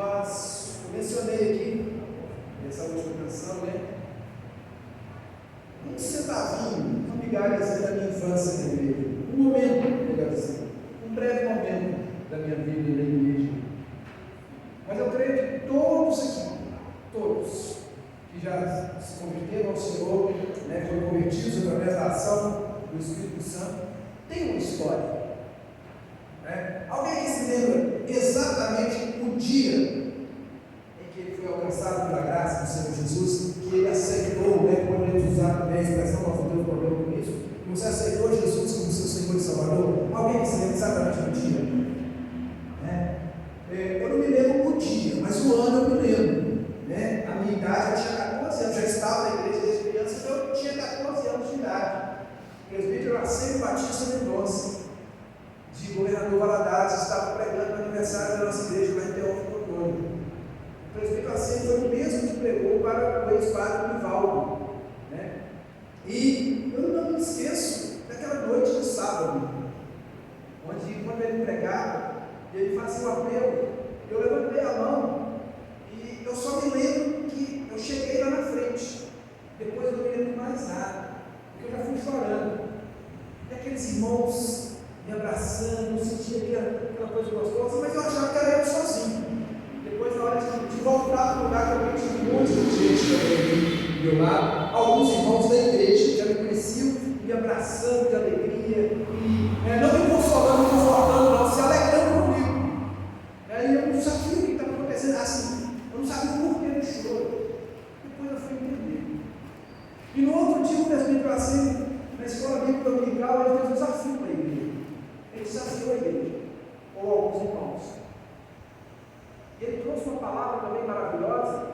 Mas eu mencionei aqui, nessa última canção, né? Um centavinho, uma migalhazinha da minha infância na igreja. Um momento, melhor dizer, um breve momento da minha vida na igreja. Mas eu creio que todos aqui, todos, que já se converteram ao Senhor, né, foram convertidos através da ação do Espírito Santo, têm uma história. Né? Alguém que se lembra exatamente o dia em que ele foi alcançado pela graça do Senhor Jesus, que ele aceitou, né, podemos usar também a expressão, nós não temos problema com isso, que você aceitou Jesus como seu Senhor e Salvador? Alguém que se lembra exatamente do dia? Né? Eu não me lembro o dia, mas o ano eu me lembro. Né? A minha idade, eu tinha 14 anos, já estava na igreja desde criança, então eu tinha 14 anos de idade. O presbítero Arcênio Batista Mendonça, de Governador Valadares, estava pregando no aniversário da nossa igreja lá em Teófilo Otônio. O presbítero Arcênio foi o mesmo que pregou para o ex-padre Nivaldo. Né? E eu não me esqueço daquela noite de sábado, onde quando ele pregava, ele fazia um apelo, eu levantei a mão e eu só me lembro que eu cheguei lá na frente. Depois eu não me lembro mais nada, porque eu já fui chorando. E aqueles irmãos me abraçando, eu sentia aquela coisa gostosa, mas eu achava que era eu sozinho. Depois, na hora de voltar para o lugar, eu tinha um monte de gente também do meu lado, alguns irmãos da igreja que já me conheciam, me abraçando de alegria, e não me consolando, não, se alegrando comigo. E eu não sabia o que estava acontecendo, assim, eu não sabia o porquê do choro. Depois eu fui entender. E no outro dia, o presbítero assim, na escola bíblica dominical, ele fez um desafio para a igreja. Ele desafiou a igreja, ou alguns irmãos. Ele trouxe uma palavra também maravilhosa,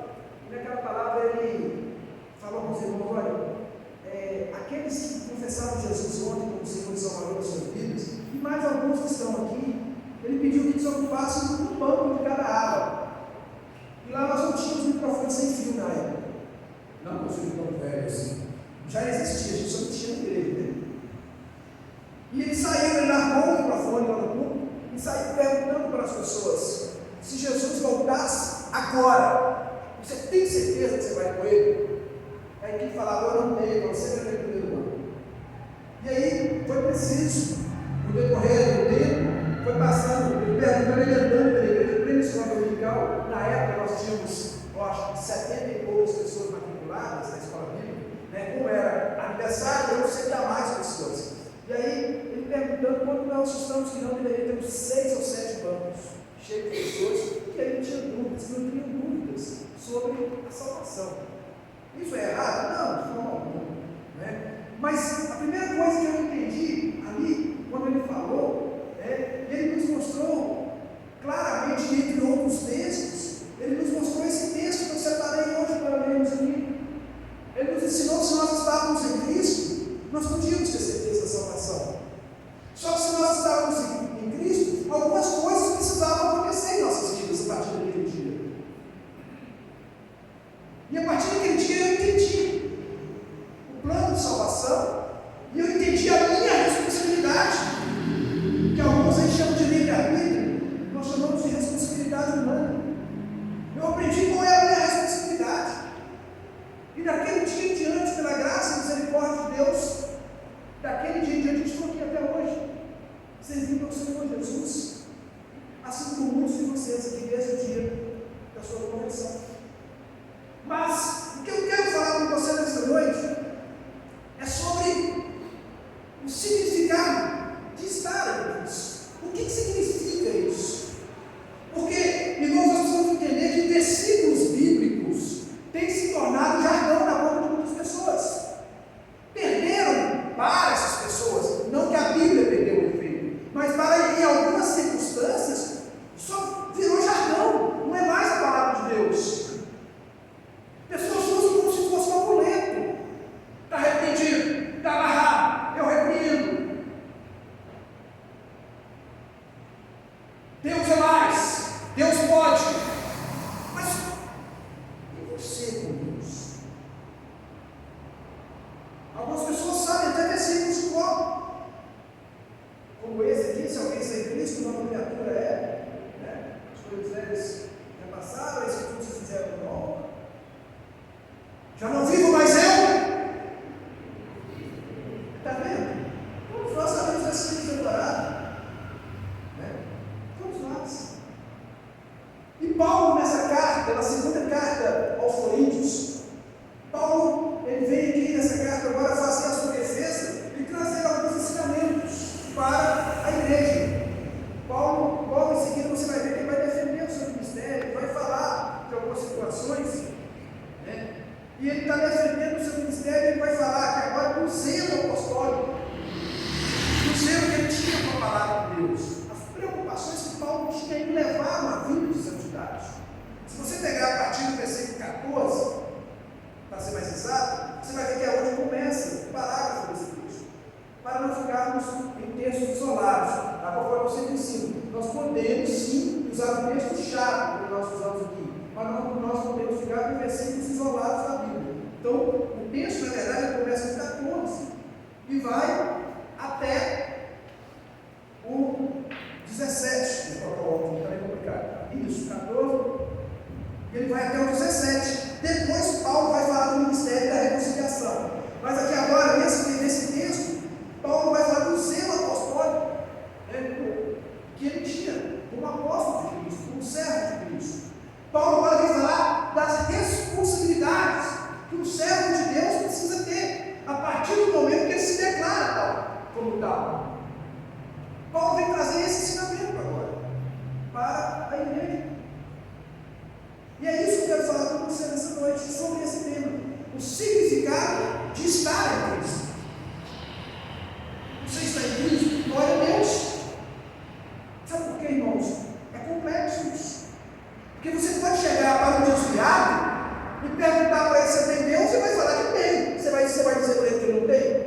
e naquela palavra ele falou com os irmãos: olha, aqueles que confessaram Jesus ontem como Senhor e Salvador das suas vidas, e mais alguns que estão aqui, ele pediu que desocupassem um banco de cada ala. E lá nós não tínhamos microfone sem fio na época. Não construí tão velho assim. Já existia, a gente só não tinha igreja, né? E ele saiu, ele largou o microfone lá no público e saiu perguntando para as pessoas: se Jesus voltasse agora, você tem certeza que você vai com ele? Aí quem falava: eu não tenho, você vai ter primeiro banco. E aí foi preciso, no decorrer do tempo, foi passando, ele perguntando, ele andando pela igreja, plena escola dominical. Na época nós tínhamos, eu acho, 70 e poucas pessoas matriculadas na escola bíblica, né? Como era aniversário, eu sei que há mais pessoas. E aí, ele perguntando quando nós estamos que não deveria ter uns 6 ou 7 bancos cheios de pessoas, que aí não tinha dúvidas, não tinham dúvidas sobre a salvação. Isso é errado? Não, de forma alguma. Né? Mas a primeira coisa que eu entendi ali, quando ele falou, ele nos mostrou claramente, entre outros textos, ele nos mostrou esse texto que eu separei hoje para lermos aqui. Ele nos ensinou que se nós estávamos em Cristo, nós podíamos ter certeza da salvação. Só que se nós estávamos em Cristo, algumas coisas precisavam acontecer em nossas vidas a partir daquele dia. E a partir daquele dia eu entendi o plano de salvação, e eu entendi a minha responsabilidade, que alguns aí chamam de livre-arbítrio, nós chamamos de responsabilidade humana. Eu aprendi qual é a minha responsabilidade. E daquele dia em diante, pela graça e misericórdia de Deus, daquele dia em diante, estou aqui até hoje, servindo ao Senhor Jesus, assim como muitos de vocês aqui desde o dia da sua conversão. Mas o que eu quero falar com você nesta noite é sobre o significado de estar em Cristo. O que significa isso? Porque, irmãos, nós precisamos entender que versículos bíblicos têm se tornado jargão na boca de muitas pessoas. Perderam para essas pessoas, não que a Bíblia perdeu o efeito, mas para, em algumas circunstâncias, só virou jargão, não é mais a palavra de Deus. Paulo, nessa carta, na segunda carta aos Coríntios, Paulo, ele vem aqui nessa carta agora fazer a sua defesa e trazer alguns ensinamentos para a igreja. Paulo, logo em seguida, você vai ver que ele vai defender o seu ministério, vai falar de algumas situações, né? E ele está defendendo o seu ministério, ele vai falar que agora do zelo apostólico, do zelo que ele tinha com a palavra de Deus, as preocupações que Paulo tinha em levar uma vida de santidade. Se você pegar a partir do versículo 14, para ser mais exato, você vai ver que é onde começa o parágrafo desse texto. Para não ficarmos em textos isolados, conforme eu sempre ensino, nós podemos sim usar um texto chato que nós usamos aqui, mas nós podemos ficar em versículos isolados da Bíblia. Então, o texto, na verdade, começa no 14 e vai até o 17. Vou colocar o outro, está bem complicado. Isso, 14, e ele vai até o 17. Depois, Paulo vai falar do ministério da reconciliação. Mas aqui agora, nesse texto, Paulo vai falar do zelo apostólico, né, que ele tinha como apóstolo de Cristo, como servo de Cristo. Paulo agora vai falar das responsabilidades que um servo de Deus precisa ter, a partir do momento que ele se declara tal, como tal. Paulo vem trazer esse ensinamento agora para a igreja. E é isso que eu quero falar com você nessa noite, sobre esse tema: o significado de estar em Cristo. Você está em Cristo? Glória a Deus. Sabe por quê, irmãos? É complexo isso. Porque você pode chegar para um desviado e perguntar para ele se tem Deus, você vai falar que tem. Você vai dizer para ele que não tem?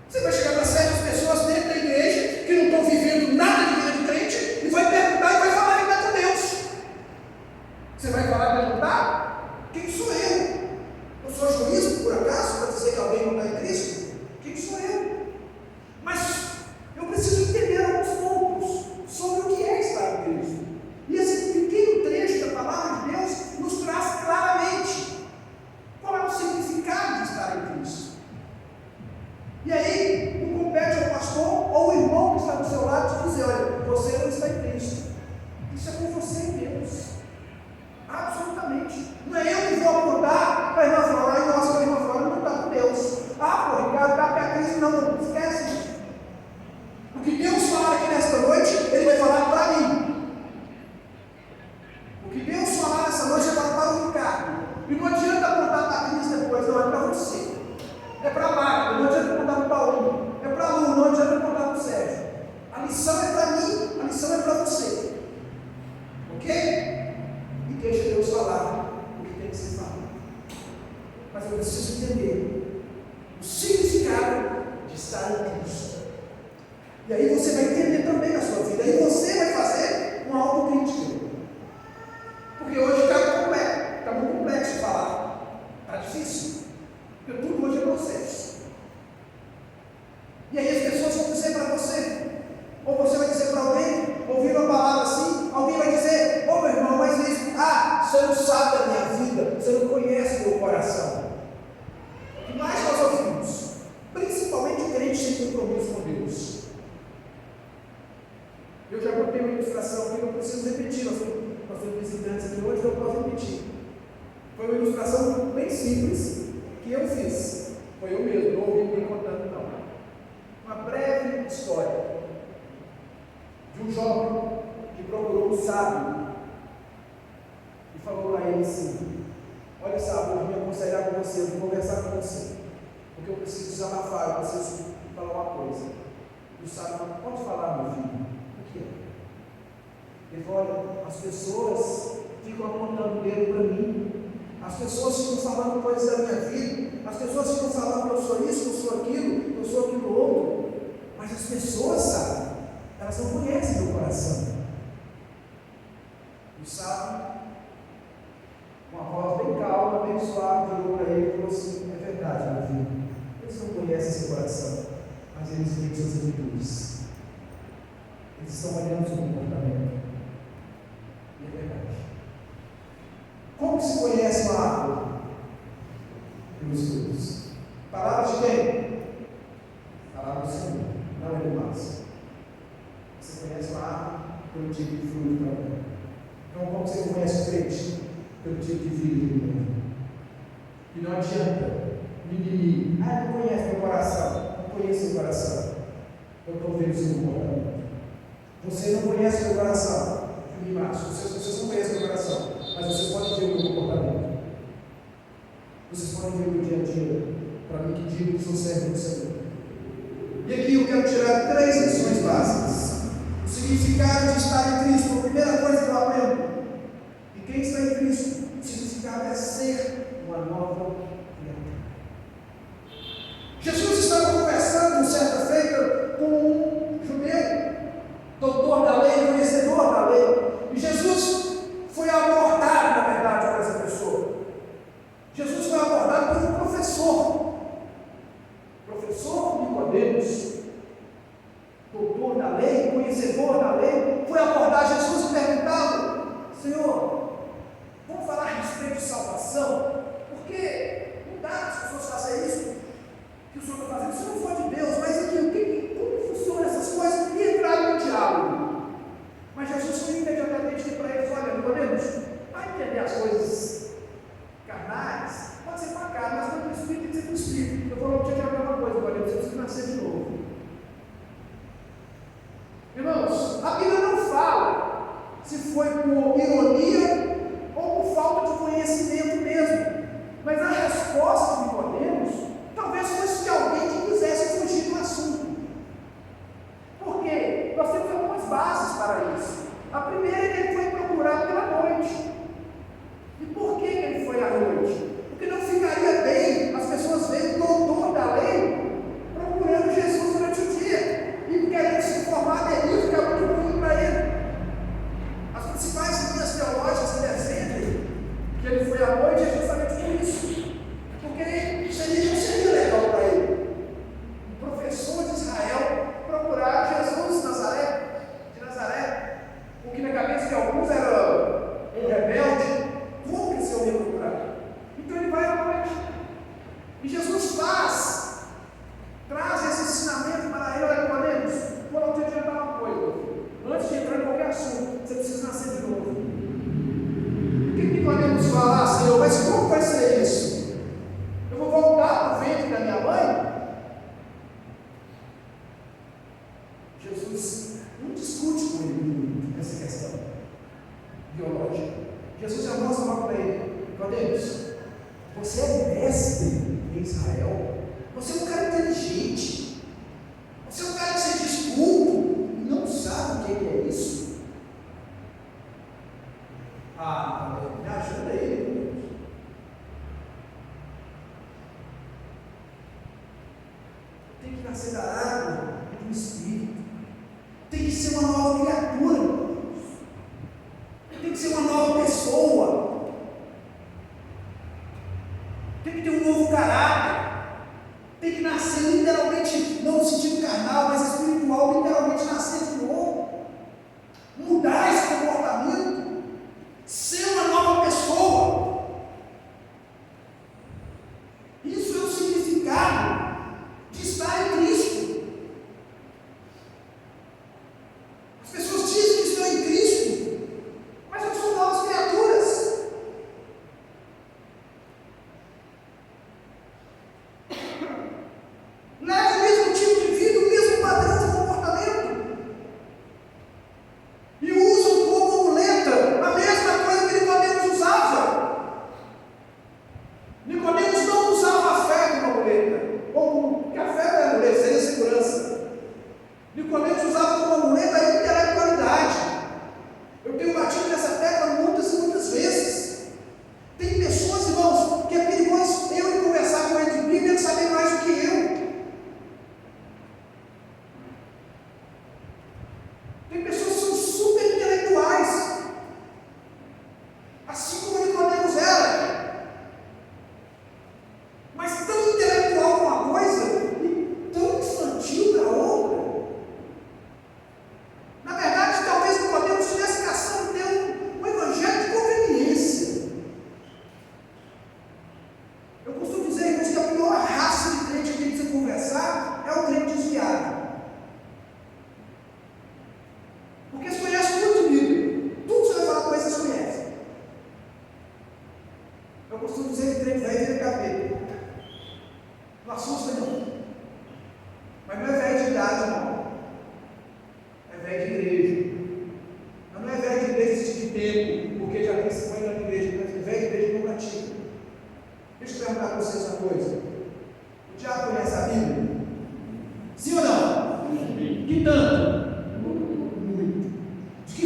Você vai chegar para certas pessoas dentro da igreja que não estão vivendo nada de vida de crente e vai perguntar e vai falar que está com Deus. Você vai falar e perguntar: quem sou eu? Eu sou juiz, por acaso, para dizer que alguém não está em Cristo? Quem sou eu? Mas eu preciso entender alguns pontos sobre o que é estar em Cristo. E esse pequeno trecho da palavra de Deus nos traz claramente qual é o significado de estar em Cristo. E aí, não compete ao pastor ou ao irmão que está do seu lado dizer: olha, você não está em Cristo. Isso é com você e Deus. Absolutamente. Não é eu que vou apontar para a irmã Flora, e nossa, a irmã Flora não está com Deus. Ah, pô, Ricardo, está para Cristo, não esquece isso. O que Deus falar aqui nesta noite, Ele vai falar para mim. O que Deus falar nessa noite, Ele vai falar para o Ricardo. E não adianta apontar para Cristo depois, não, é para você. É para Marco, não adianta apontar para o Paulo. É para a Lu, não adianta apontar para o Sérgio. A lição é para mim, a lição é para você. Ok? E deixa Deus falar o que tem que ser falado. Mas eu preciso entender o significado de estar em Cristo. E aí você vai entender também a sua vida. E você vai fazer uma autocrítica. Porque hoje está muito complexo falar. Está difícil. Porque tudo hoje é processo. E aí as pessoas vão dizer para você, ou você vai dizer para alguém, ouvindo uma palavra assim, alguém vai dizer: ô meu irmão, mas isso, você não sabe da minha vida, você não conhece o meu coração. O que mais nós ouvimos, principalmente o crente sem compromisso com Deus. Eu já botei uma ilustração aqui, não preciso repetir, nós temos visitantes aqui hoje, então eu posso repetir. Foi uma ilustração bem simples que eu fiz. Foi eu mesmo, não ouvi ninguém contando, não. Uma breve história de um jovem que procurou um sábio e falou para ele assim: olha, sábio, eu vim aconselhar com você, eu vim conversar com você, porque eu preciso desabafar, eu preciso falar uma coisa. E o sábio falou: pode falar, meu filho, o que é? Ele falou: olha, as pessoas ficam apontando o dedo para mim, as pessoas ficam falando coisas da minha vida, as pessoas ficam falando que eu sou isso, que eu sou aquilo, que eu sou aquilo outro, mas as pessoas, sabe, elas não conhecem meu coração. E o sábio, com uma voz bem calma, bem suave, virou para ele e falou assim: é verdade, meu filho, eles não conhecem seu coração, mas eles veem suas atitudes, eles estão olhando seu comportamento. E é verdade. Como se conhece uma árvore? Pelos frutos. Palavra de quem? Palavra do Senhor, não é do mais. Você conhece uma árvore pelo tipo de fruto que ela dá. Então, como você conhece o crente? Pelo tipo de vida que ele tem. E não adianta mimimi. Não conhece meu coração. Não conheço meu coração. Eu estou vendo o seu comportamento. Você não conhece meu coração. Vocês não conhecem meu coração. Mas vocês podem ver o meu comportamento. Vocês podem ver o meu dia a dia. Para mim que digo que sou servo do Senhor. E aqui eu quero tirar 3 lições básicas. O significado de estar em Cristo. A primeira coisa que eu aprendo. E quem está em Cristo? O significado é ser uma nova criatura. Jesus estava conversando certa feita com um judeu, doutor da lei, conhecedor da lei. E Jesus foi abordado, na verdade, por essa pessoa. Jesus foi abordado por um professor. Professor Nicodemos, doutor da lei, conhecedor da lei, foi abordar Jesus e perguntá-lo: Senhor, vamos falar a respeito de salvação? Porque não dá para as pessoas fazerem isso que o Senhor está fazendo, se não for de Deus. Mas aqui, como funcionam essas coisas? E entraram no diálogo. Mas Jesus foi imediatamente para eles: olha, Nicodemos, vai entender as coisas carnais, pode ser para cá, mas quando o Espírito tem que ser para o Espírito. Eu vou logo te adiantar uma coisa, Nicodemos, você precisa nascer de novo. Irmãos, a Bíblia não fala se foi por ironia ou por falta de conhecimento mesmo. Mas a resposta de Nicodemos talvez fosse de alguém que quisesse fugir do assunto. Por quê? Nós temos algumas bases para isso. A primeira é que ele foi procurar pela noite. E por que ele foi à noite? Porque não ficaria bem as pessoas verem o doutor da lei procurando Jesus durante o dia e querendo se informar dele e ficar muito ruim para ele. As principais linhas teológicas que defendem que ele foi à noite é justamente por isso. Porque não seria legal para ele, um professor de Israel, procurar Jesus de Nazaré, o que na cabeça de alguns era um rebelde. Como que esse homem ia procurar? Então ele vai à noite. E Jesus traz esse ensinamento para ele. Olha, Nicodemos, vou te adiantar uma coisa. Antes de entrar em qualquer assunto, você precisa nascer de novo. O que Nicodemos fala? Senhor, mas como vai ser isso? Eu vou voltar para o ventre da minha mãe? Jesus não discute com ele essa questão biológica. Jesus já mostra logo para ele: Nicodemos, você é mestre em Israel, você é um cara inteligente, você é um cara que se diz culto e não sabe o que é isso? Me ajuda aí, Deus. Tem que nascer da água e do Espírito, tem que ser uma nova criatura, tem que ser uma nova pessoa, tem que ter um novo caráter, tem que nascer literalmente, não no sentido carnal, mas espiritual, literalmente nascer de novo, mudar esse comportamento, ser uma nova pessoa. Isso é o significado de estar em Cristo. As pessoas dizem que estão em Cristo, mas não são novas criaturas. Leva o mesmo tipo de vida, o mesmo padrão de comportamento. E usam como muleta a mesma coisa que Nicodemos usava. Nicodemos não usava a fé como muleta. Porque a fé não é muleta, seria segurança. Nicodemos usava como muleta a intelectualidade. Eu tenho batido nessa tecla muitas e muitas vezes. Tem pessoas, irmãos, que é perigoso eu conversar com eles de Bíblia e eles saber mais do que eu. Tem pessoas que são super intelectuais, assim como Nicodemos era, mas tão intelectual com uma coisa e tão infantil para outra. Na verdade, talvez Nicodemos estivesse caçando ter um evangelho de conveniência. Eu costumo dizer, irmãos, que a pior raça de crente que tem que se conversar é o crente desviado.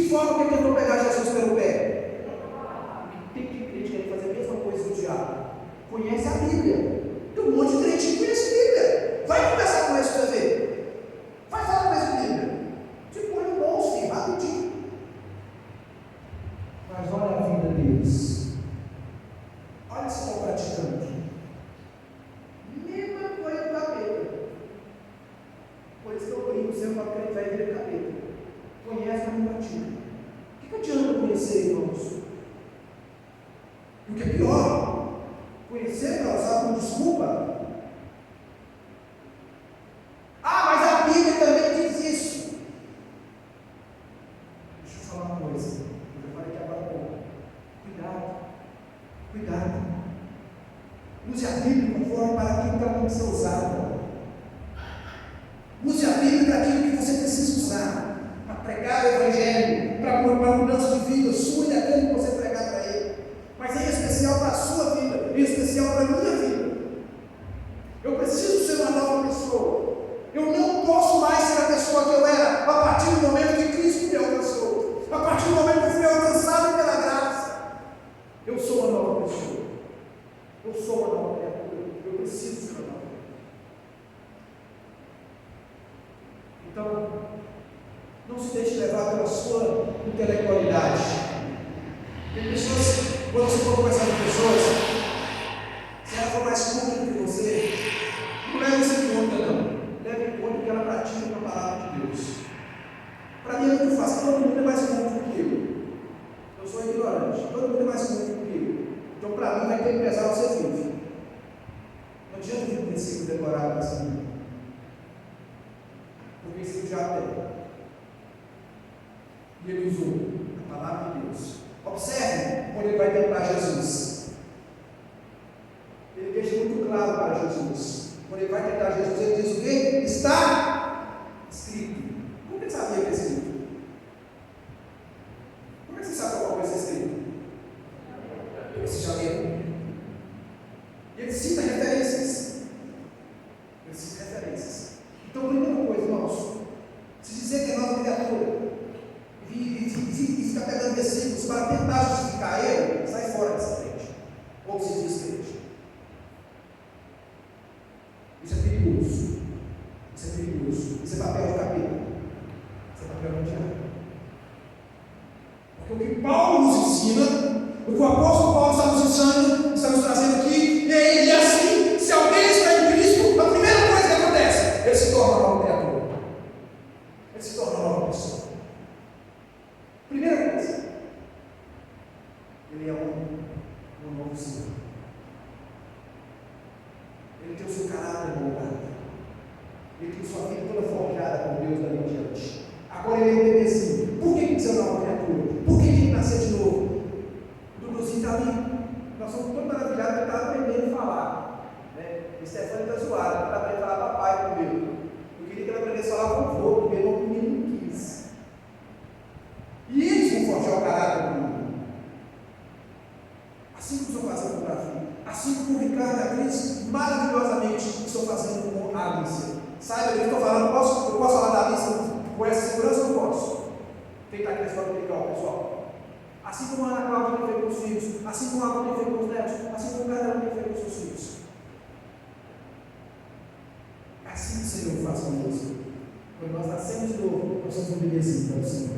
que forma que tentou pegar Jesus pelo pé? Tem crente que quer fazer a mesma coisa do diabo. Conhece a Bíblia. Tem um monte de crente que conhece a Bíblia. Vai conversar com eles para ver. Vai falar com eles a Bíblia. Te põe no bolso, filho, rapidinho. Mas olha a vida deles. Olha se estão praticando. Mesma coisa do capeta. Por isso que eu brinco, você fala que ele vai vir capeta. Conhece, mas não pratica. O que adianta conhecer, irmãos? E o que é pior, conhecer para usar como desculpa. Mas a Bíblia também diz isso. Deixa eu falar uma coisa. Eu falei aqui agora há pouco. Cuidado. Use a Bíblia conforme para aquilo que ela tem que ser usada. Use a Bíblia para aquilo que você precisa usar. Para pregar o Evangelho, para uma mudança de vida sua e daquele que você pregar para ele. Mas em especial para a sua vida, em especial para a minha vida. Eu preciso ser uma nova pessoa. Eu não posso mais ser a pessoa que eu era a partir do momento que Cristo me alcançou. A partir do momento que eu fui alcançado pela graça. Eu sou uma nova pessoa. Eu sou uma nova criatura. Eu preciso ser uma nova criatura. Então, não se deixe levar pela sua intelectualidade. Tem pessoas, quando você for conversar com pessoas, se ela for mais culta do que você, não leve isso em conta, não. Leve em conta que ela pratica a palavra de Deus. Para mim é muito fácil, todo mundo é mais culto do que eu. Eu sou ignorante, todo mundo é mais culto do que eu. Então, para mim, vai ter que pesar você vive. Não adianta vir um princípio decorado assim. Porque isso já tem. E ele usou a palavra de Deus. Observe quando ele vai tentar Jesus. Ele deixa muito claro para Jesus. Quando ele vai tentar Jesus, ele diz o quê? Está escrito. Como ele sabia que é escrito? Como é que você sabe qual coisa é escrito? Porque você já leu. E ele cita referências. Então, primeira coisa, irmãos, se dizer que é nova criatura e ficar pegando versículos para tentar justificar ele, sai fora dessa frente. Ou se diz crente. Isso é perigoso. Isso é papel de capeta. Isso é papel de diabo. Porque o que Paulo nos ensina, o que o apóstolo Paulo está nos ensinando, está nos trazendo aqui, e assim, se alguém está em Cristo, a primeira coisa que acontece, ele se torna uma nova criatura. Ele se torna uma nova pessoa. Primeira coisa, ele é um novo ser. Ele tem o seu caráter moldado. Ele tem sua vida toda forjada com Deus dali em diante. Agora ele é um bebezinho. Por que você é uma nova criatura? Por que tem que nascer de novo? O Duduzinho está ali. Nós somos todos maravilhados que ele está aprendendo a falar. Né? O Stefano está zoado, ele está aprendendo a falar papai comigo. Eu queria que ele aprendesse a falar vovô, porque ele não quis. E eles vão forjar o caráter do mundo. Assim como estou fazendo com o Davi, assim como o Ricardo e a Cris, maravilhosamente estou fazendo com a Alicia. Saiba que eu estou falando, eu posso falar da Alicia com essa segurança ou não posso? Quem está aqui na escola dominical, pessoal? Assim como a Ana Cláudia tem feito com os filhos, assim como a Ana tem feito com os netos, assim como cada um tem feito com os seus filhos. É assim que o Senhor faz conosco. Quando nós nascemos de novo, nós somos um bebezinho para o Senhor.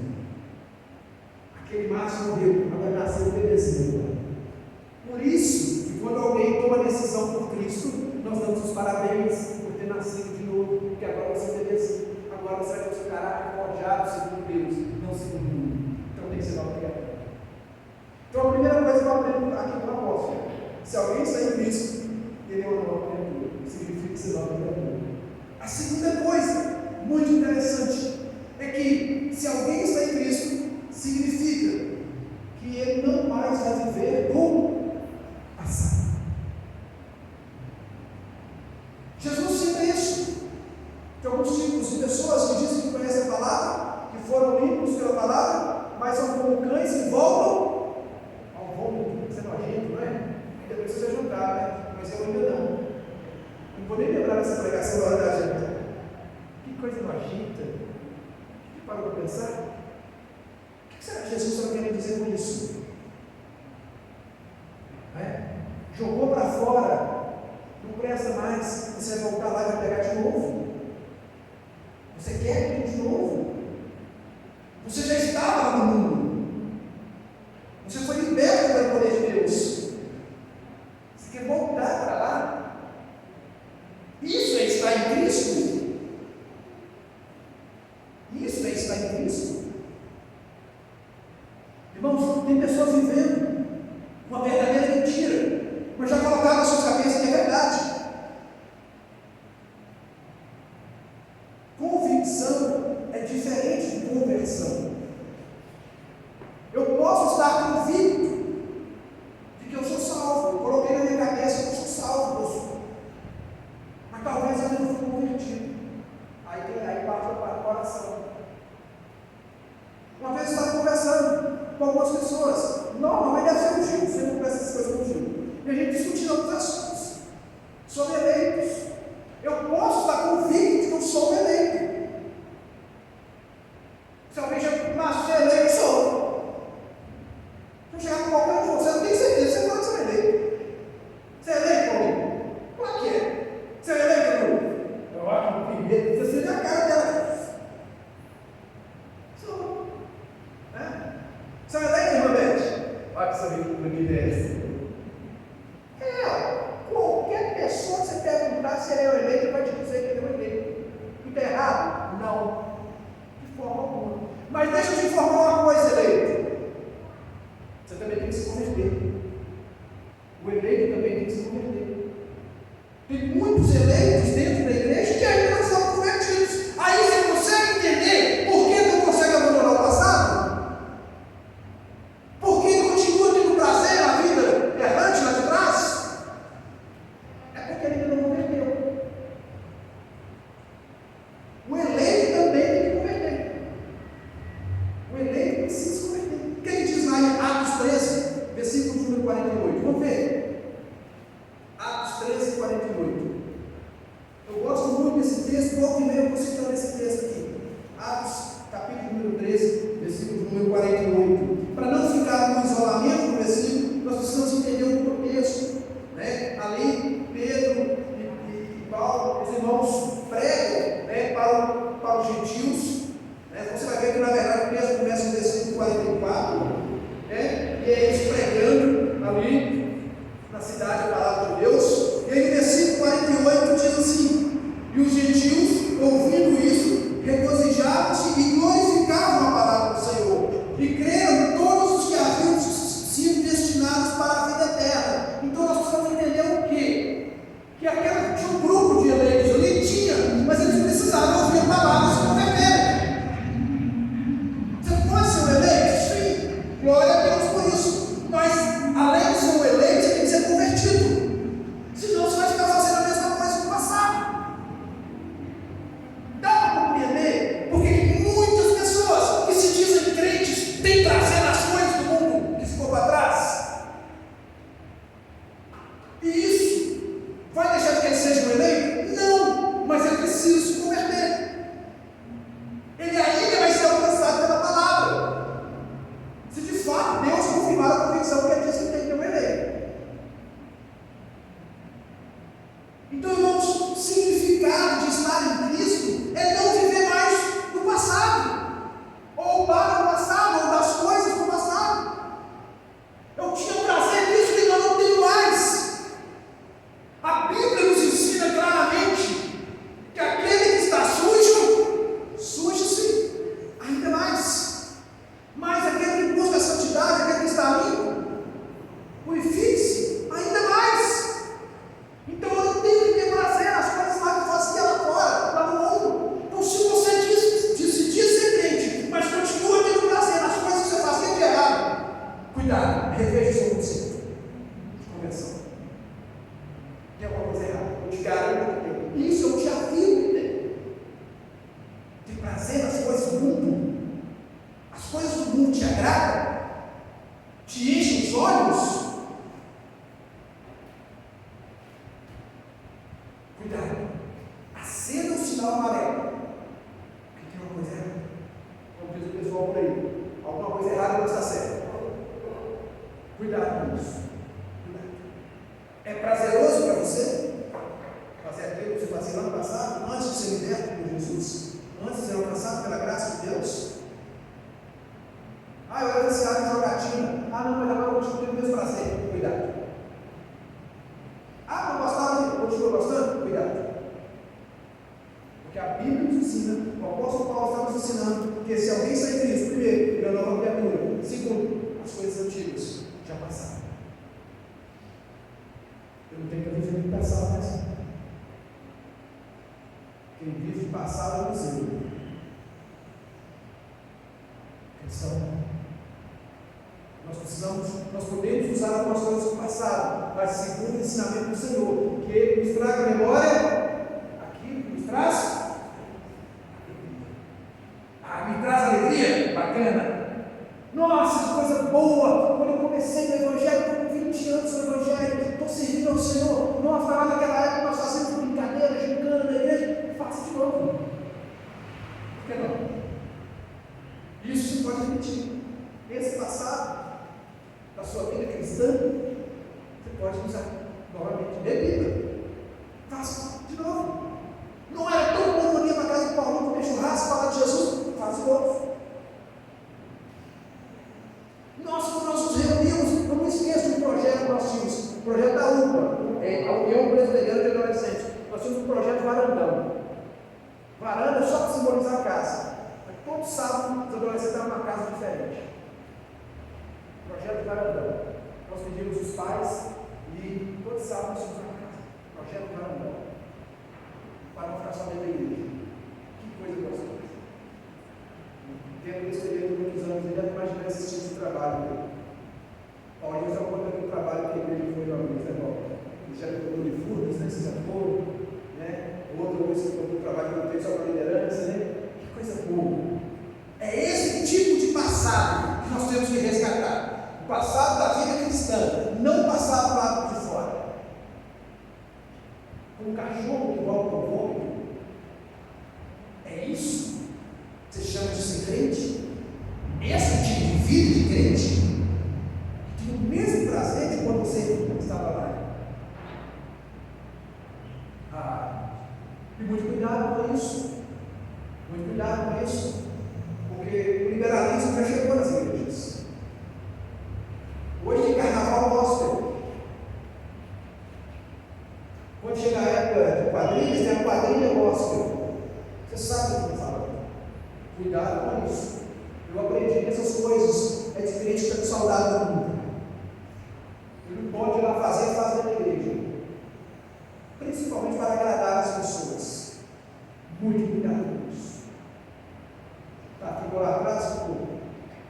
Aquele macho morreu, agora nasceu um bebezinho. Por isso, que quando alguém toma a decisão por Cristo, nós damos os parabéns por ter nascido de novo, porque agora você é um bebezinho. Agora você vai ter o seu caráter forjado segundo Deus, não segundo o mundo. Então tem que ser nova criatura. Então a primeira coisa que eu aprendo aqui com o apóstolo: se alguém está em Cristo, ele é uma nova criatura. Significa ser nova criatura. A segunda coisa, muito interessante, é que se alguém está em Cristo, significa que ele não mais vai viver com passado. Jesus cita isso. Tem alguns tipos de pessoas que dizem que conhecem a palavra, que foram limpos pela palavra, mas são como cães que voltam ao vômito. Você é nojento, não é? Ainda precisa juntar, né? Mas eu ainda não. Não vou nem lembrar dessa pregação na hora da janta. Que coisa nojenta. Que parou para pensar? O que fazer com isso? Jogou para fora, não presta mais, você vai voltar lá e vai pegar de novo. Você quer aquilo de novo? Você já estava lá no mundo. Você foi liberto pelo poder de Deus. Você quer voltar para lá? Isso é estar em Cristo. Isso é estar em Cristo. Irmãos, tem pessoas vivendo uma verdadeira mentira, mas já colocaram na sua cabeça que é verdade. Convicção é diferente de conversão. Eu posso estar convicto de que eu sou salvo. Eu coloquei na minha cabeça que eu sou salvo, eu sou. Mas talvez eu não fui convertido. Aí parte para o coração. Uma vez eu estava conversando com algumas pessoas. Normalmente deve ser um Gil, sempre conversa essas coisas com o Gil. E a gente discutindo alguns assuntos sobre eleitos. Eu posso estar convicto de que eu sou um eleito. Se alguém já nasceu eleito, eu sou. Se eu chegar com qualquer um de vocês, eu tenho certeza, você pode ser eleito. Você é eleito, Paulinho? Claro que é. Você é eleito, Bruno? Eu acho que primeiro, você vê a cara dela. Sou. Você é eleito, irmã Beth? Olha que você vê como é dessa. Qualquer pessoa que você perguntar se ele é o eleito, vai te dizer que ele é o eleito. Está errado? Não. De forma alguma. Mas deixa eu te informar uma coisa, eleito. Você também tem que se converter. O eleito também tem que se converter. Tem muitos eleitos dentro da igreja que ainda não são convertidos. Aí você consegue entender por que não consegue abandonar o passado? Por que continua tendo prazer na vida errante lá de trás? É porque ele ainda não converteu. O eleito também tem que converter. O eleito precisa se converter. O que ele diz lá em Atos 13, versículo número 48? Vamos ver. Atos 13, 48. Eu gosto muito desse texto, volta e meia eu vou citando esse texto aqui. Atos, capítulo número 13, versículo número 48. Para não ficar no isolamento do versículo, nós precisamos entender o contexto. Ali, Pedro e Paulo, os irmãos pregam para os gentios. Você vai ver que, na verdade, o texto começa no versículo 44, e é eles pregando ali na cidade da palavra de Deus. E aí, no versículo 48, diz assim: e os gentios, ouvindo isso, regozijavam-se e glorificavam a palavra do Senhor, e creram todos os que haviam sido destinados para a vida eterna. Então, nós precisamos entender o quê? Que tinha um grupo de eleitos ali, mas eles precisavam ouvir a palavra e se converterem. Você pode ser um eleito? Sim, glória a Deus por isso. Mas, além de ser um eleito, você tem que ser convertido. Senão você vai ficar fazendo a mesma coisa no passado. Dá para compreender porque muitas pessoas que se dizem crentes têm prazer nas coisas do mundo que ficou para trás? E isso vai deixar que ele seja um eleito? Não, mas ele precisa se converter. Ele ainda vai ser alcançado pela palavra. Se de fato Deus confirmar a convicção que ele diz que tem que ter um eleito. Então, irmãos, o significado de estar em Cristo é não viver mais no passado, ou para o passado, ou das coisas do passado. Eu tinha prazer nisso que eu não tenho mais. A Bíblia nos ensina claramente que aquele que está sujo, suje-se ainda mais. Mas aquele que busca a santidade, aquele que está limpo, purifique-se ainda mais. Então eu não tenho que ter prazer nas coisas lá que eu fazia lá fora, lá no mundo. Então, se você se diz ser crente, mas continua tendo prazer nas coisas que você fazia de errado, cuidado, reveja o seu conceito de conversão. Tem alguma coisa errada? Eu te garanto que tem. Isso eu te afirmo que tem. Ter prazer nas coisas do mundo. As coisas do mundo te agradam? Te enchem os olhos? Cuidado. Acenda o sinal amarelo. Porque tem uma coisa errada. Como diz o pessoal por aí. Alguma coisa errada não está certa. Ah, eu era viciado em jogatina. Ah, não, mas agora eu continuo tendo meus prazer. Cuidado. Ah, não gostava de. Continua gostando? Cuidado. Porque a Bíblia nos ensina, o apóstolo Paulo está nos ensinando, que se alguém sai em Cristo, primeiro, ele é uma nova criatura. Segundo, as coisas antigas já passaram. Eu não tenho que viver de passado mais. Quem vive de passado é o Senhor. Cristão. Nós podemos usar algumas coisas do passado, mas segundo o ensinamento do Senhor, que Ele nos traga a memória, aquilo que nos traz. Me traz alegria, bacana. Nossa, que coisa boa! Quando eu comecei no Evangelho, estou com 20 anos no Evangelho, estou servindo ao Senhor. Nossa, lá naquela época nós fazíamos brincadeira, gincana na igreja, faça de novo. Por que não? Isso se pode repetir. Esse passado da sua vida cristã, você pode usar novamente. Repita. Faça de novo. Não era todo mundo ia para a casa de Paulo comer churrasco, falar de Jesus. Faz de novo. Nós, quando nós nos reunimos, eu não esqueço do projeto que nós tínhamos, o projeto da UPA, a União Presbiteriana de Adolescentes. Nós tínhamos um projeto varandão. Varanda só para simbolizar a casa. Todo sábado os adolescentes estavam numa casa diferente. Projeto varandão. Nós pedimos os pais e todo sábado nós fomos na casa. Projeto varandão. Para não ficar só dentro da igreja. Que coisa gostosa. Tendo esse período de muitos anos, eu já imaginei esse tipo de trabalho. Paulinho está contando do trabalho que a igreja foi uma vez, ele já tocou de furnas, né? Vocês já foram, né? Outra vez que tocou do trabalho que eu tenho só para liderança, né? Que coisa boa. É esse tipo de passado que nós temos que resgatar. O passado da vida cristã, não o passado do lado de fora. Um cachorro que volta ao vômito. É isso? Você chama de ser crente? Esse tipo de vida de crente tem o mesmo prazer de quando você estava lá. E muito cuidado com isso. Muito cuidado com isso. Porque o liberalismo já chegou nas igrejas. Hoje tem carnaval gospel. Quando chega a época de quadrilhas, tem a quadrilha gospel. Você sabe o que eu estou falando. Cuidado com isso. Eu aprendi que essas coisas é diferente de saudade do mundo. Ele não pode ir lá fazer na igreja. Principalmente para agradar as pessoas. Muito cuidado com isso. Tá, ficou lá atrás, ficou.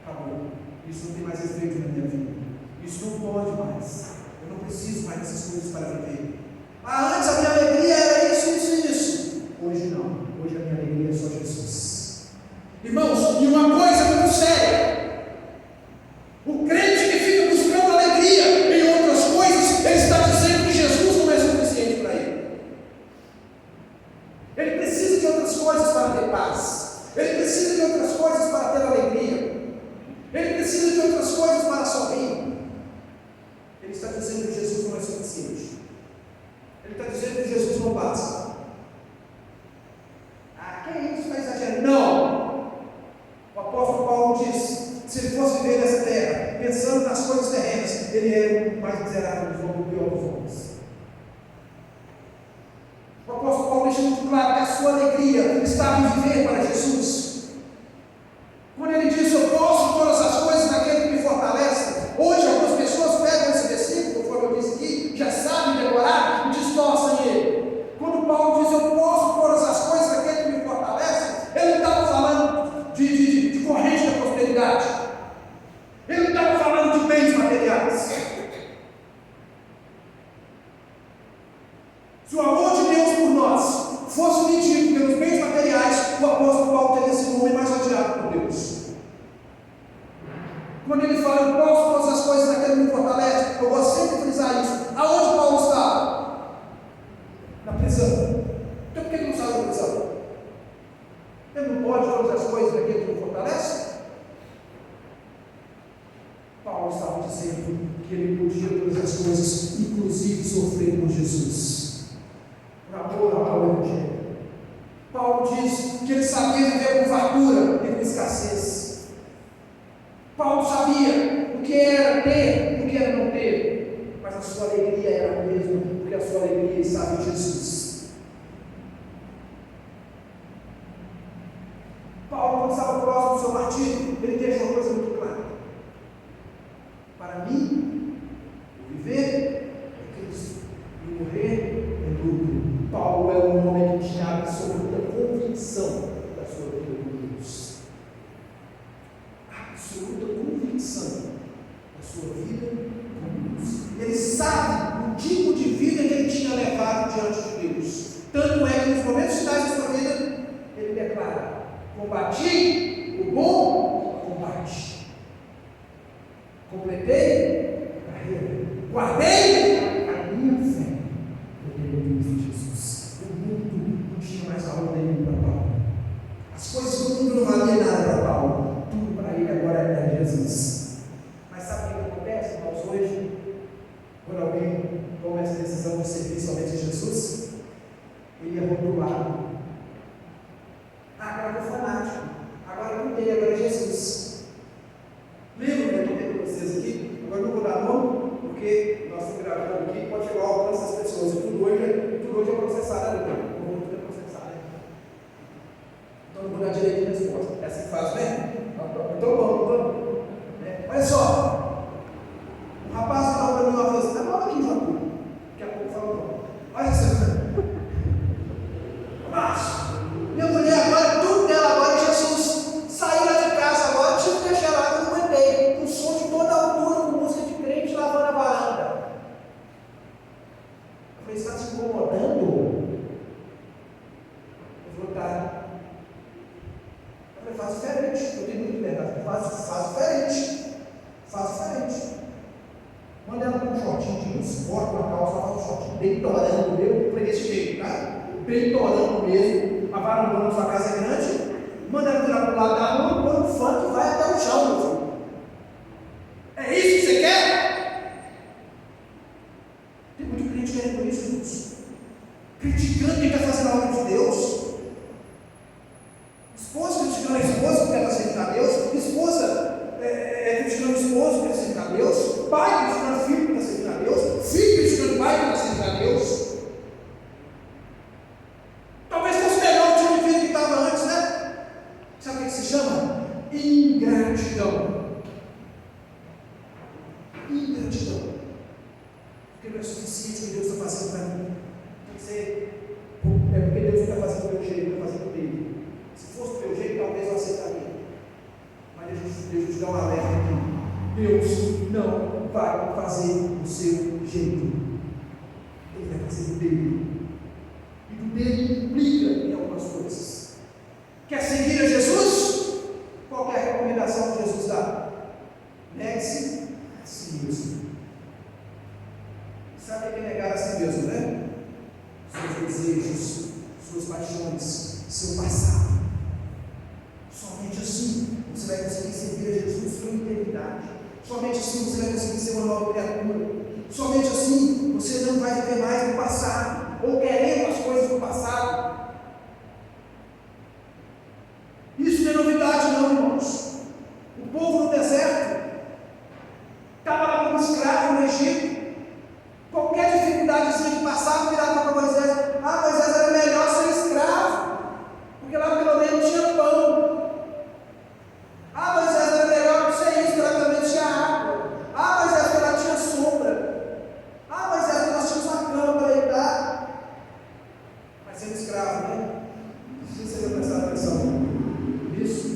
Acabou. Isso não tem mais efeito na minha vida. Isso não pode mais. Eu não preciso mais dessas coisas para viver. Antes a minha alegria era isso, isso e isso. Hoje não. Hoje a minha alegria é só Jesus. Irmãos, e uma coisa muito séria. O crente que fica buscando alegria em outras coisas, ele está dizendo que Jesus não é suficiente para ele. Ele precisa de outras coisas para ter paz. Ele precisa de outras coisas para ter alegria. Ele precisa de outras coisas para sorrir. Ele está dizendo que Jesus não é suficiente. Ele está dizendo que Jesus não basta. Que isso? Está exagerando? Não! O apóstolo Paulo diz: se ele fosse viver nessa terra, pensando nas coisas terrenas, ele era o mais miserável dos homens, o pior dos homens. O apóstolo Paulo deixa muito claro que a sua alegria estava em viver para Jesus. Quando ele diz: eu posso todas as coisas naquele que me fortalece. Hoje algumas pessoas pegam esse versículo, conforme eu disse aqui, já sabem decorar e distorcem ele. Quando Paulo diz: eu posso todas as coisas naquele que me fortalece, ele não estava falando de corrente da prosperidade. Ele não estava falando de bens materiais. Se o amor de Deus por nós fosse medido pelos bens materiais, o apóstolo Paulo teria sido o homem mais odiado por Deus. Quando ele fala: eu posso todas as coisas naquele que me fortalece, eu vou sempre frisar isso. Aonde Paulo estava? Na prisão. Então por que ele não saiu da prisão? Ele não pode todas as coisas naquele que me fortalece? Paulo estava dizendo que ele podia todas as coisas, inclusive sofrer por Jesus, por amor ao Evangelho. Paulo diz que ele sabia viver com fartura e com escassez. Paulo sabia o que era ter e o que era não ter, mas a sua alegria era a mesma, porque a sua alegria estava em Jesus. Paulo, quando estava próximo do seu martírio, ele deixa uma coisa muito clara: para mim, viver é Cristo e morrer é lucro. Paulo é um homem que tinha absoluta convicção da sua vida com Deus. Absoluta convicção da sua vida com Deus. Ele sabe o tipo de vida que ele tinha levado diante de Deus. Tanto é que nos momentos finais da sua vida, ele declara: combati o bom combate, completei a carreira, guardei a minha fé. Jesus. O mundo não tinha mais valor nenhum para Paulo. As coisas do mundo não valiam nada para Paulo. Tudo para ele agora é Jesus. Mas sabe o que acontece, irmãos, hoje? Quando alguém toma essa decisão de servir somente a Jesus, ele é rotulado. Agora eu sou fanático. Agora eu mudei, agora é Jesus. Lembra que eu contei para vocês aqui? Agora eu não vou dar nome, porque nós estamos gravando aqui, pode chegar ao alcance das pessoas. E tudo hoje é processado, né? Tudo é processado, né? Então não vou dar direito de resposta. É assim que faz, né? Então vamos. Olha só. Um rapaz falou para mim uma vez: tá bom aqui, João. Daqui a pouco falou: olha só. Mas, minha mulher agora, tudo dela agora é Jesus. Saí lá de casa agora, tive que deixar lá, eu não aguentei. Um som de toda altura, com música de crente lavando a varanda. Eu falei: você está se incomodando? Eu falei: tá. Eu falei: faz diferente. Eu tenho muita liberdade. Faz diferente. Faz diferente. Manda ela com um shortinho de jeans, corta uma calça, faz um shortinho bem torando, meu, foi desse jeito, tá? Bem torando mesmo. A varanda na sua casa é grande. Manda ela virar para o lado da rua, põe um funk e vai até o chão, meu filho. É isso que você quer? Tem muito crente querendo isso, irmãos. Criticando quem está fazendo a obra de Deus. Esposa criticando a esposa que quer servir a Deus. Esposa criticando o esposo que quer servir a Deus. Pai criticando o filho que quer servir a Deus. Filho criticando o pai que quer servir a Deus. Talvez fosse melhor o tipo de vida que estava antes, né? Sabe o que se chama? Ingratidão. Ingratidão. Porque não é suficiente o que Deus está fazendo para mim. Tem que ser. É porque Deus não está fazendo do meu jeito, está fazendo dele. Se fosse do meu jeito, talvez eu aceitaria. Mas Deus te dá um alerta aqui. Deus não vai fazer do seu jeito. Ele vai fazer do dele. E do dele implica em algumas coisas. Quer seguir a Jesus? Qual é a recomendação que Jesus dá? Negue-se a si mesmo. Sabe o que é negar a si mesmo, né? Seus desejos, suas paixões, seu passado. Somente assim você vai conseguir servir a Jesus com integridade. Somente assim você vai conseguir ser uma nova criatura. Somente assim você não vai viver mais no passado, ou querendo as coisas do passado. Isso não é novidade, não, irmãos. O povo no deserto estava lá como escravo no Egito. Qualquer dificuldade que passava, virava para Moisés: ah, Moisés, era melhor ser escravo, porque lá pelo menos tinha pão. Ah, Moisés, era melhor ser isso, porque lá pelo menos tinha água. Ah, Moisés, porque lá tinha sombra. Ah, Moisés, porque nós tínhamos uma cama para deitar. Mas sendo escravo, né? Se você vai prestar atenção nisso,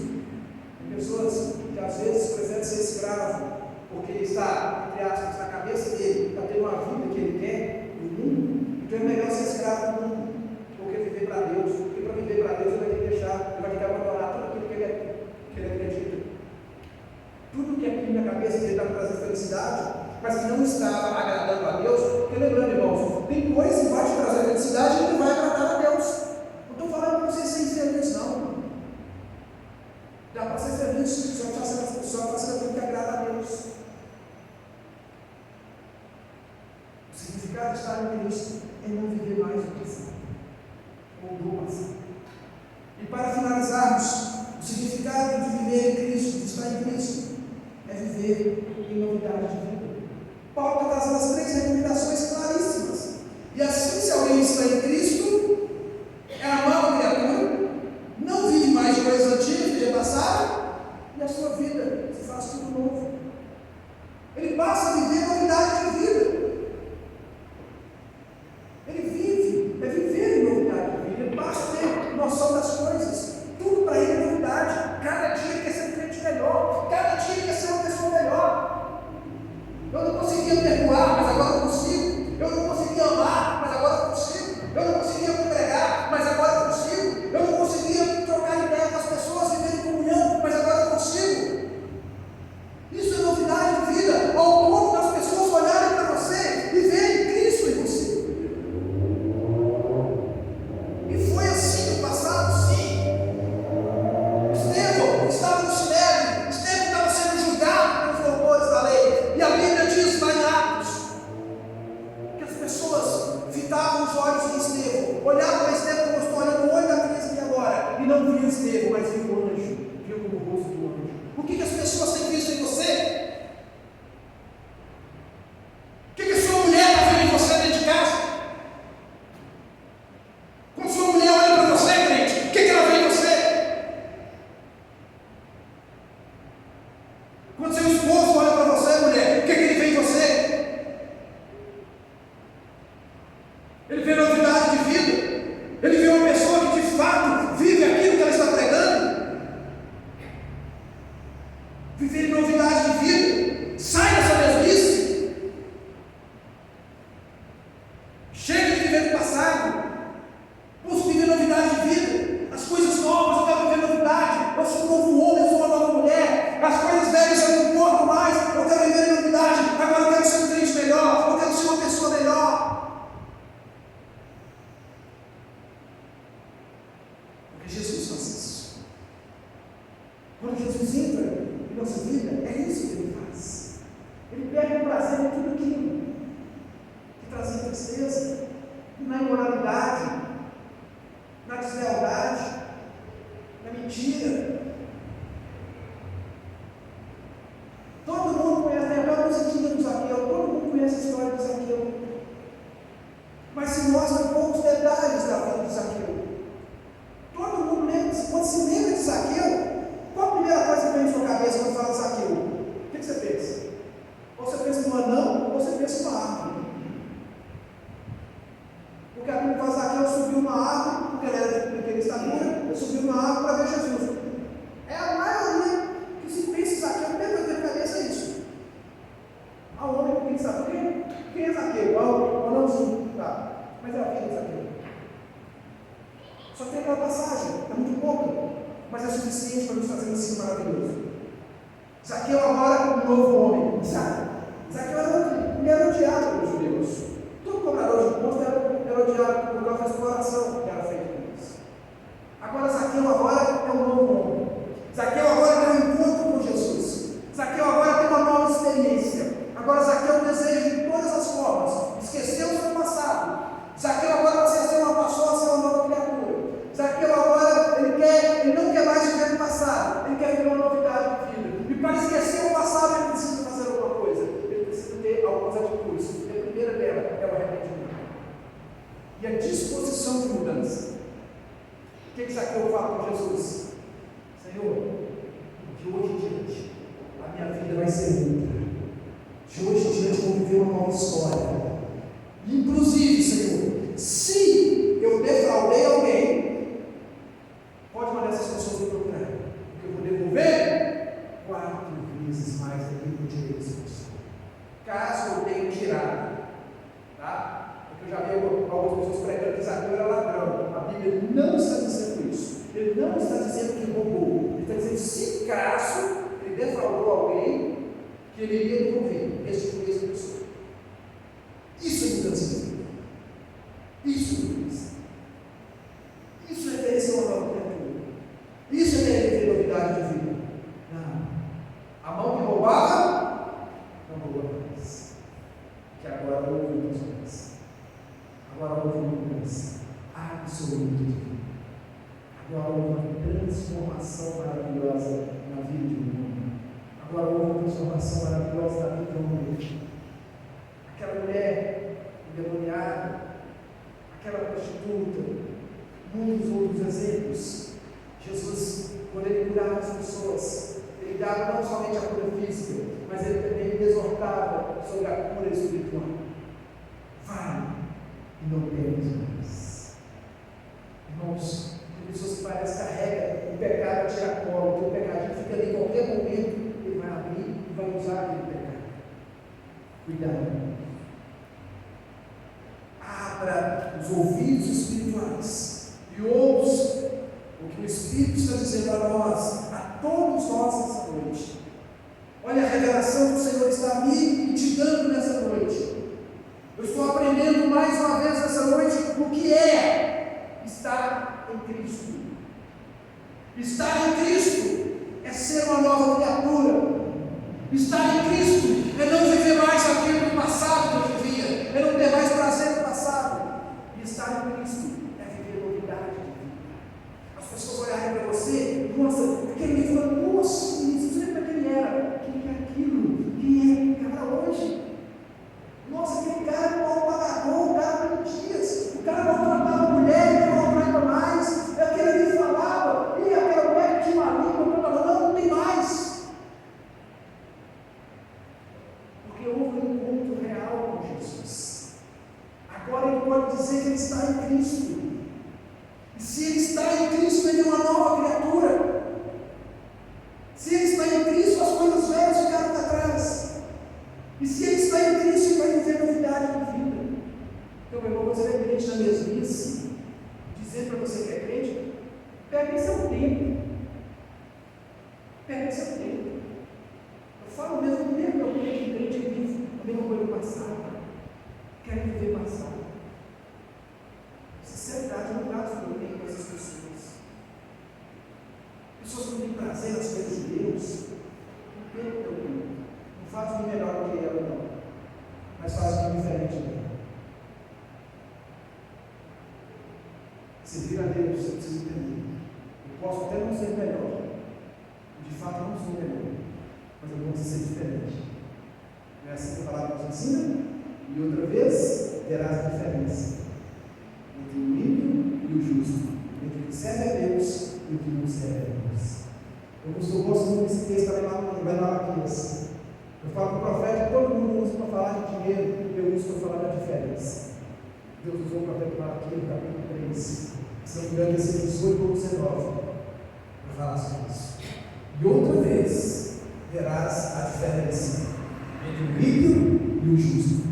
tem pessoas que às vezes preferem ser escravo porque está, entre aspas, na cabeça dele, para ter uma vida que ele quer no mundo. Então é melhor ser escravo no mundo porque viver para Deus. Porque para viver para Deus ele vai ter que deixar, ele vai ter que abandonar tudo aquilo que ele acredita. Tudo que aqui na cabeça dele está trazendo felicidade, mas que não estava agradando a Deus. Porque lembrando, irmãos, tem coisa que vai te trazer felicidade e não vai agradar a Deus. Não estou falando para você ser infeliz, não. Dá para ser feliz, só fazendo aquilo que agrada a Deus. O significado de estar em Cristo é não viver mais do passado, ou do passado. E para finalizarmos, o significado de viver em Cristo, de estar em Cristo, viver em novidade de vida. Paulo está trazendo as 3 recomendações claríssimas. E assim, se alguém está em Cristo, é a nova criatura, não vive mais de coisas antigas que já passaram, e a sua vida se faz tudo novo. Ele passa a viver novidade de vida. Ele vive, é viver em novidade de vida. Ele passa a ter noção das coisas. Tudo para ele é novidade. Cada dia ele quer ser um crente melhor. Cada dia ele quer ser uma pessoa melhor. Eu não conseguia perdoar, mas agora eu consigo. Eu não conseguia amar, mas agora eu consigo. Eu não conseguia congregar, mas agora eu consigo. Eu não conseguia trocar ideia com as pessoas, viver em comunhão, mas agora eu consigo. Isso é novidade de vida, ao ponto das pessoas olharem para você e verem Cristo em você. E foi assim no passado, sim. Estevão estava no Sinédrio, Estevão estava sendo julgado pelos doutores da lei, e a Bíblia diz lá em Atos que as pessoas fitavam os olhos em Estevão, olhavam para Estevão como estou olhando o olho da crise aqui agora, e não viam Estevão, mas viam o anjo, viam como o rosto do anjo. O que as pessoas têm visto em você? O que a sua mulher está vendo em você dentro de casa? Quando sua mulher olha para você, crente, o que ela vê em você? Quando seu esposo olha para você, mulher, o que ele vê em você? Ele vê novidade de vida. Ele vê uma pessoa que de fato vive aquilo que ela está pregando. Viver em novidade de vida. Sai dessa mesmice. Chega de viver no passado. Vamos viver novidade de vida. As coisas novas, eu quero viver novidade. Eu sou um novo homem, eu sou uma nova mulher. As coisas velhas eu não importo mais. Eu quero viver em novidade. Agora eu quero ser um crente melhor. Eu quero ser uma pessoa melhor. Porque Jesus faz isso. Quando Jesus entra em nossa vida, é isso que ele faz. Ele pega o prazer em tudo aquilo que trazia tristeza, na imoralidade, na deslealdade, na mentira. Todo mundo conhece, tem até a musiquinha do Zaqueu, todo mundo conhece a história do Zaqueu. Mas se mostra poucos detalhes da vida do Zaqueu. Todo mundo lembra, quando se lembra de Zaqueu, qual a primeira coisa que vem na sua cabeça quando fala de Zaqueu? O que você pensa? Ou você pensa num anão, ou você pensa numa árvore. Porque a Bíblia fala que Zaqueu subiu uma árvore, porque ele era de pequena estatura, ele subiu uma árvore para ver Jesus. É a maioria que se pensa em Zaqueu, a primeira coisa que vem na cabeça é isso. Há um homem que sabe quem é Zaqueu? O anãozinho, tá. Mas é a vida de Zaqueu. Só tem aquela passagem, é muito pouca, mas é suficiente para nos fazer um ensino maravilhoso. Zaqueu agora é um novo homem. Zaqueu era odiado pelos judeus. Todo cobrador de imposto era odiado por causa da exploração que era feita com eles. Agora Zaqueu agora é um novo homem. Zaqueu agora tem um encontro com Jesus. Zaqueu agora tem uma nova experiência. Agora Zaqueu deseja de todas as formas esquecer o seu passado. Zaqueu agora precisa ser uma pessoa, ser uma nova criatura. Zaqueu agora, ele não quer mais viver no passado, ele quer viver uma novidade de vida. E para esquecer o passado, ele precisa fazer alguma coisa. Ele precisa ter algumas atitudes. E a primeira dela é o arrependimento. E a disposição de mudança. O que Zaqueu fala com Jesus? Senhor, de hoje em diante, a minha vida vai ser outra. De hoje em diante, eu vou viver uma nova história. Inclusive, Senhor, se eu defraudei alguém, pode mandar essas pessoas me procurar, porque eu vou devolver 4 vezes mais daquilo que eu tirei dessa pessoa. Caso eu tenha tirado, tá? Porque eu já vi algumas pessoas pregando que Zaqueu era ladrão. A Bíblia não está dizendo isso. Ele não está dizendo que roubou. Ele está dizendo, se caso ele defraudou alguém, que ele iria devolver, restituir essa pessoa. Isso é mudança de vida. Isso é mudança. Isso é ter uma nova criatura. Isso é ter novidade de vida. Não. A mão que roubava, não roubou mais. Que agora houve mudança. Agora houve uma mudança absoluta de vida. Agora houve uma transformação maravilhosa na vida de um homem. Agora ela houve uma transformação maravilhosa da vida de uma mulher. Aquela mulher endemoniada, aquela prostituta, muitos outros exemplos. Jesus, quando ele curava as pessoas, ele dava não somente a cura física, mas ele também exortava sobre a cura espiritual. Vai e não peques mais. Irmãos, tem pessoas que parecem que carregam o pecado a tiracolo, que o pecadinho fica ali em qualquer momento, ele vai abrir e vai usar aquele pecado. Cuidado. Abra os ouvidos espirituais e ouça o que o Espírito está dizendo a nós, a todos nós nessa noite. Olha a revelação que o Senhor está me e te dando nessa noite. Eu estou aprendendo mais uma vez nessa noite o que é estar em Cristo. Estar em Cristo é ser uma nova criatura. Estar em Cristo é não viver mais aquilo do passado que eu vivia, é não ter mais prazer no passado. E estar em Cristo é viver novidade de vida. As pessoas olharem para você, nossa, aquele me falando, nossa, você lembra quem ele era? Quem é aquilo? Quem é? Cara, hoje? Nossa, aquele cara mal pagador, o cara não dias, o cara maltratava a mulher, não maltrata mais, é aquele ali falava, e aquela mulher que tinha uma língua, não tem mais. Porque houve um encontro real com Jesus. Agora ele pode dizer que ele está em Cristo. E se ele está em Cristo, ele é uma nova criatura. Se ele está em Cristo, as coisas velhas ficaram para trás. E se ele está em Cristo, ele vai viver novidade de vida. Então, meu irmão, você é crente na mesmice, dizer para você que é crente, pegue seu tempo. Pegue seu tempo. Eu falo mesmo que eu creio crente que vive a mesma coisa do passado. Quero viver passado. Sinceridade não dá que eu tenho com essas pessoas. Pessoas que não têm prazer nas coisas de Deus, não percam teu tempo. Não fazem melhor do que ela, não. Mas fazem diferente dela. Servir a Deus, você precisa entender. Eu posso até não ser melhor. De fato, não sou melhor. Mas eu vou ser diferente. Não é assim que a palavra nos ensina? E outra vez, verás a diferença entre o ímpio e o justo, entre o que serve a Deus e o que não serve a Deus. Eu gosto muito desse texto em Malaquias. Eu falo que o profeta, todo mundo usa para falar de dinheiro, eu uso para falar da diferença. Deus usou o profeta Malaquias no capítulo 3, se não me engano, esse 18 ou 19, para falar sobre isso. E outra vez, verás a diferença entre o ímpio e o justo,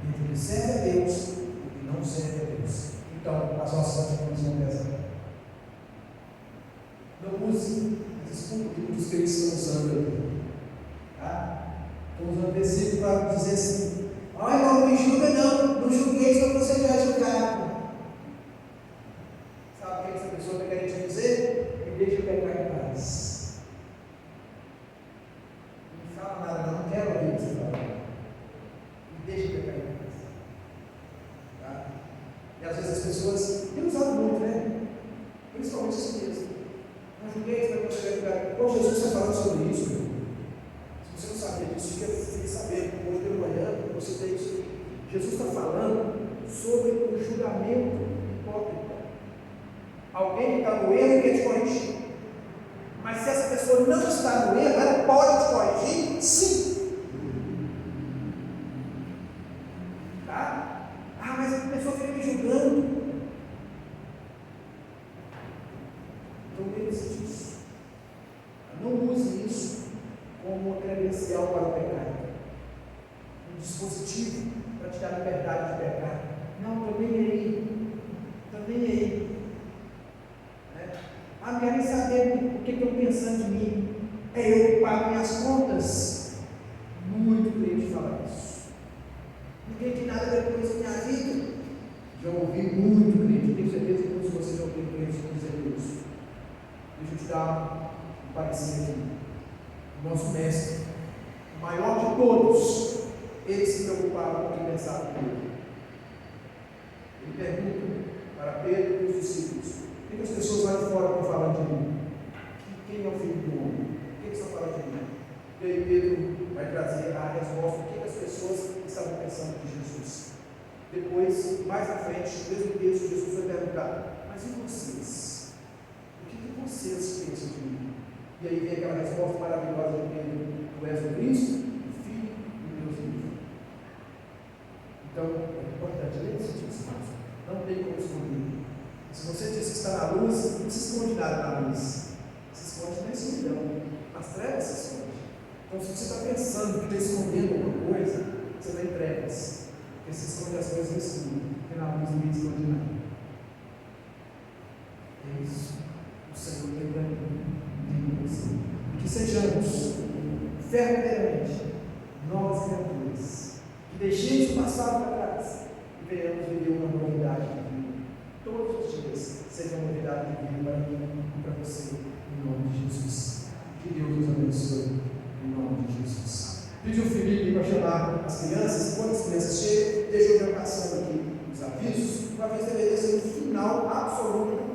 entre o que serve a Deus e o que não serve a Deus. Então, as nossas atitudes vão pesar. Não use a desculpa que muitos crentes estão usando aí. Tá? Estão usando versículo para dizer assim: ai, não me julga, não julgueis para você já julgado. Sabe o que essa pessoa está querendo dizer? Me deixa pecar em paz. Não fala nada, não quero ouvir você falar. Me deixa pecar em paz. Tá? E às vezes as pessoas têm usado muito, né? Principalmente isso mesmo. Não julgueis para você julgar. Bom, Jesus está falando sobre isso, meu. Se você não sabia disso, fique sabendo. Hoje pela manhã, você tem isso. Jesus está falando sobre o julgamento hipócrita. Alguém que está no erro quer te corrigir. Mas se essa pessoa não está no erro, ela pode te corrigir? Sim. Tá? Ah, mas a pessoa fica me julgando. Então lembre-se disso. Não use isso como uma credencial para o pecado. Um dispositivo para te dar liberdade de pecar. Não, estou nem aí. Estou nem aí. Ah, não quero nem saber o que estão pensando de mim. É eu que pago minhas contas. Muito crente fala isso. Ninguém tem nada a ver com isso na minha vida. Já ouvi muito crente. Tenho certeza que muitos de vocês já ouviram crentes dizendo isso. Deixa eu te dar um parecer aqui. O nosso mestre, o maior de todos, ele se preocupava com o que pensava Pedro. Ele pergunta para Pedro e os discípulos: o que as pessoas lá de fora estão falando de mim? Quem é o filho do homem? O que estão falando de mim? E aí Pedro vai trazer a resposta do que as pessoas estavam pensando de Jesus. Depois, mais à frente, no mesmo texto, Jesus vai perguntar: mas e vocês? O que vocês pensam de mim? E aí vem aquela resposta maravilhosa de Pedro: tu és o Cristo, o Filho de Deus vivo. Então, é importante ler esse texto, não tem como esconder. Se você diz que está na luz, não se esconde nada na luz, se esconde na escuridão, nas trevas se esconde. Então, se você está pensando que está escondendo alguma coisa, você está em trevas, porque se esconde as coisas no escuro, porque na luz ninguém esconde nada. É isso, o Senhor tem para mim, tem para você. E que sejamos verdadeiramente novas criaturas, que deixemos o passado para trás e venhamos viver uma novidade de vida. Todos os dias seja uma novidade de vida para mim e para você, em nome de Jesus. Que Deus nos abençoe, em nome de Jesus. Pedi o Felipe para chamar as crianças. Quando as crianças chegam, deixa eu já passando aqui os avisos. Uma vez deveria ser um final absoluto